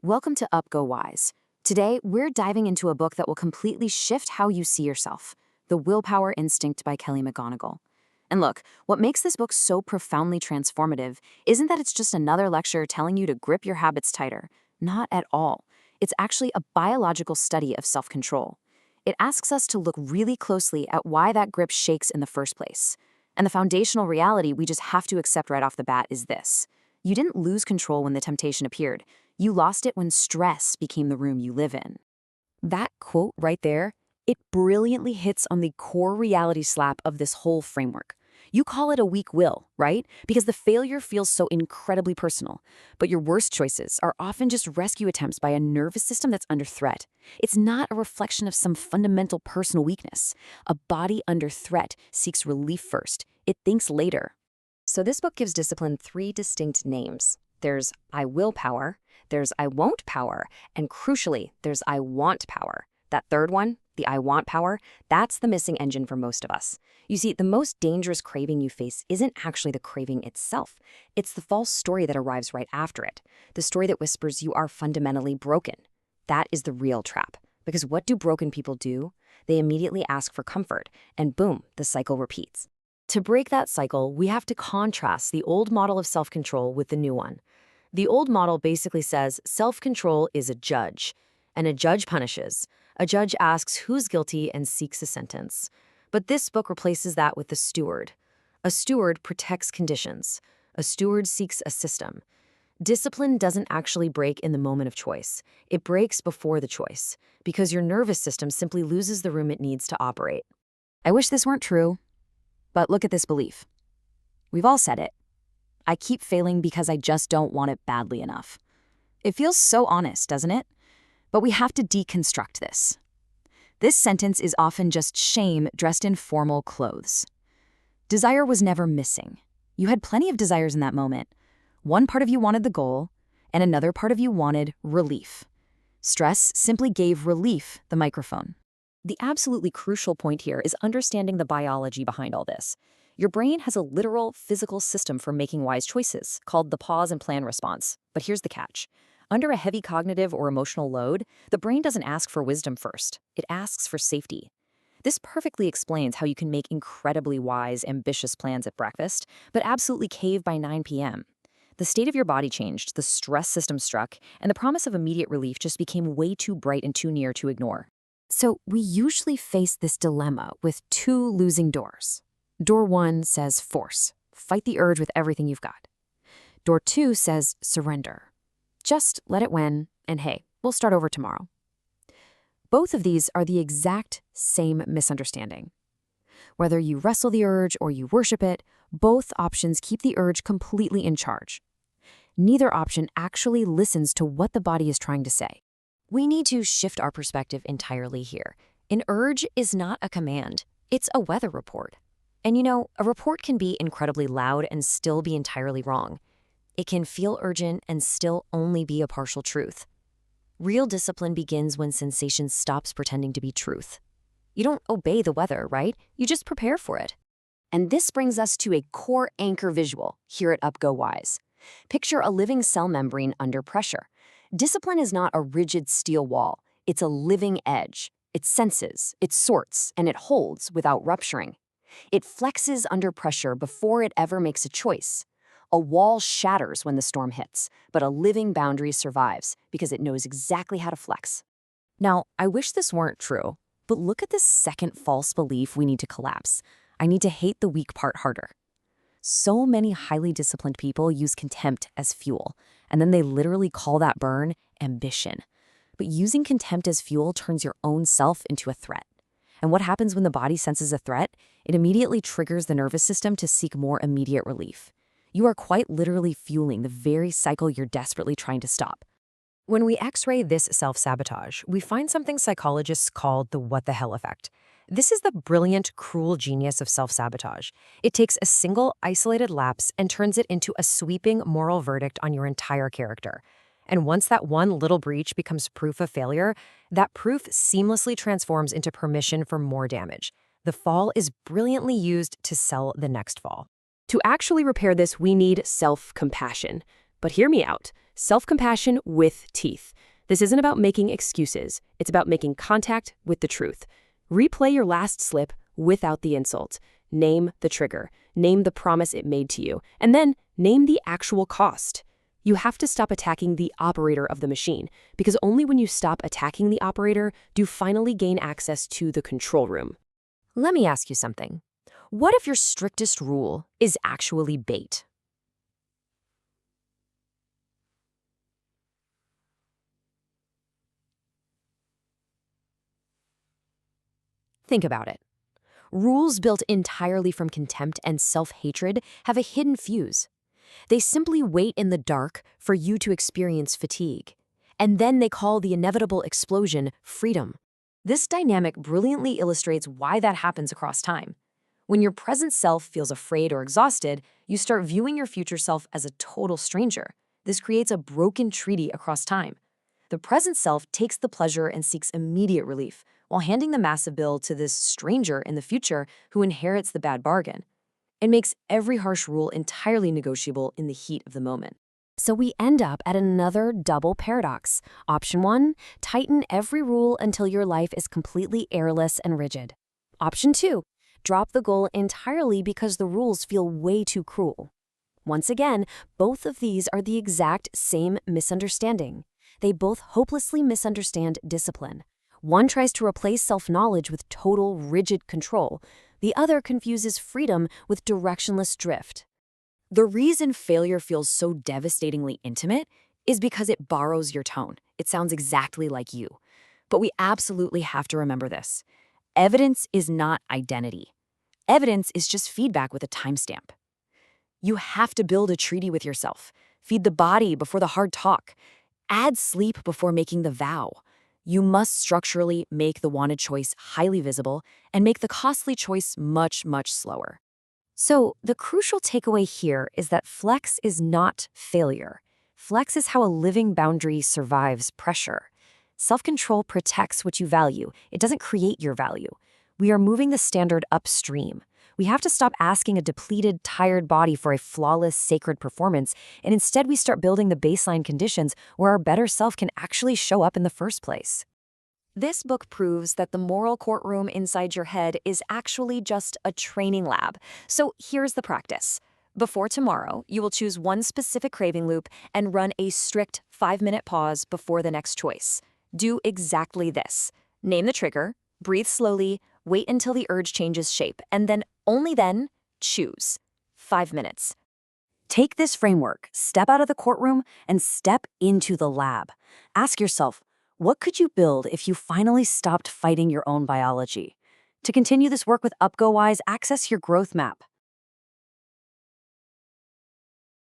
Welcome to Up Go Wise. Today, we're diving into a book that will completely shift how you see yourself, The Willpower Instinct by Kelly McGonigal. And look, what makes this book so profoundly transformative isn't that it's just another lecture telling you to grip your habits tighter. Not at all. It's actually a biological study of self-control. It asks us to look really closely at why that grip shakes in the first place. And the foundational reality we just have to accept right off the bat is this. You didn't lose control when the temptation appeared. You lost it when stress became the room you live in. That quote right there, it brilliantly hits on the core reality slap of this whole framework. You call it a weak will, right? Because the failure feels so incredibly personal. But your worst choices are often just rescue attempts by a nervous system that's under threat. It's not a reflection of some fundamental personal weakness. A body under threat seeks relief first. It thinks later. So this book gives discipline three distinct names. There's I will power, there's I won't power, and crucially, there's I want power. That third one, the I want power, that's the missing engine for most of us. You see, the most dangerous craving you face isn't actually the craving itself. It's the false story that arrives right after it. The story that whispers you are fundamentally broken. That is the real trap. Because what do broken people do? They immediately ask for comfort, and boom, the cycle repeats. To break that cycle, we have to contrast the old model of self-control with the new one. The old model basically says self-control is a judge, and a judge punishes. A judge asks who's guilty and seeks a sentence. But this book replaces that with the steward. A steward protects conditions. A steward seeks a system. Discipline doesn't actually break in the moment of choice. It breaks before the choice, because your nervous system simply loses the room it needs to operate. I wish this weren't true, but look at this belief. We've all said it. I keep failing because I just don't want it badly enough. It feels so honest, doesn't it? But we have to deconstruct this. This sentence is often just shame dressed in formal clothes. Desire was never missing. You had plenty of desires in that moment. One part of you wanted the goal, and another part of you wanted relief. Stress simply gave relief the microphone. The absolutely crucial point here is understanding the biology behind all this. Your brain has a literal physical system for making wise choices, called the pause and plan response. But here's the catch. Under a heavy cognitive or emotional load, the brain doesn't ask for wisdom first. It asks for safety. This perfectly explains how you can make incredibly wise, ambitious plans at breakfast, but absolutely cave by 9 p.m. The state of your body changed, the stress system struck, and the promise of immediate relief just became way too bright and too near to ignore. So we usually face this dilemma with two losing doors. Door 1 says force, fight the urge with everything you've got. Door 2 says surrender. Just let it win, and hey, we'll start over tomorrow. Both of these are the exact same misunderstanding. Whether you wrestle the urge or you worship it, both options keep the urge completely in charge. Neither option actually listens to what the body is trying to say. We need to shift our perspective entirely here. An urge is not a command. It's a weather report. And you know, a report can be incredibly loud and still be entirely wrong. It can feel urgent and still only be a partial truth. Real discipline begins when sensation stops pretending to be truth. You don't obey the weather, right? You just prepare for it. And this brings us to a core anchor visual here at Up Go Wise. Picture a living cell membrane under pressure. Discipline is not a rigid steel wall. It's a living edge. It senses, it sorts, and it holds without rupturing. It flexes under pressure before it ever makes a choice. A wall shatters when the storm hits, but a living boundary survives because it knows exactly how to flex. Now, I wish this weren't true, but look at this second false belief we need to collapse. I need to hate the weak part harder. So many highly disciplined people use contempt as fuel, and then they literally call that burn ambition. But using contempt as fuel turns your own self into a threat. And what happens when the body senses a threat? It immediately triggers the nervous system to seek more immediate relief. You are quite literally fueling the very cycle you're desperately trying to stop. When we x-ray this self-sabotage, we find something psychologists call the what the hell effect. This is the brilliant, cruel genius of self-sabotage. It takes a single, isolated lapse and turns it into a sweeping moral verdict on your entire character. And once that one little breach becomes proof of failure, that proof seamlessly transforms into permission for more damage. The fall is brilliantly used to sell the next fall. To actually repair this, we need self-compassion. But hear me out. Self-compassion with teeth. This isn't about making excuses. It's about making contact with the truth. Replay your last slip without the insult. Name the trigger. Name the promise it made to you. And then name the actual cost. You have to stop attacking the operator of the machine, because only when you stop attacking the operator do you finally gain access to the control room. Let me ask you something. What if your strictest rule is actually bait? Think about it. Rules built entirely from contempt and self-hatred have a hidden fuse. They simply wait in the dark for you to experience fatigue. And then they call the inevitable explosion freedom. This dynamic brilliantly illustrates why that happens across time. When your present self feels afraid or exhausted, you start viewing your future self as a total stranger. This creates a broken treaty across time. The present self takes the pleasure and seeks immediate relief, while handing the massive bill to this stranger in the future who inherits the bad bargain. It makes every harsh rule entirely negotiable in the heat of the moment. So we end up at another double paradox. Option 1, tighten every rule until your life is completely airless and rigid. Option 2, drop the goal entirely because the rules feel way too cruel. Once again, both of these are the exact same misunderstanding. They both hopelessly misunderstand discipline. One tries to replace self-knowledge with total, rigid control. The other confuses freedom with directionless drift. The reason failure feels so devastatingly intimate is because it borrows your tone. It sounds exactly like you. But we absolutely have to remember this. Evidence is not identity. Evidence is just feedback with a timestamp. You have to build a treaty with yourself. Feed the body before the hard talk. Add sleep before making the vow. You must structurally make the wanted choice highly visible and make the costly choice much, much slower. So the crucial takeaway here is that flex is not failure. Flex is how a living boundary survives pressure. Self-control protects what you value. It doesn't create your value. We are moving the standard upstream. We have to stop asking a depleted, tired body for a flawless, sacred performance, and instead we start building the baseline conditions where our better self can actually show up in the first place. This book proves that the moral courtroom inside your head is actually just a training lab. So here's the practice. Before tomorrow, you will choose one specific craving loop and run a strict 5-minute pause before the next choice. Do exactly this. Name the trigger, breathe slowly, wait until the urge changes shape, and then, only then, choose. 5 minutes. Take this framework, step out of the courtroom, and step into the lab. Ask yourself, what could you build if you finally stopped fighting your own biology? To continue this work with UpGoWise, access your growth map.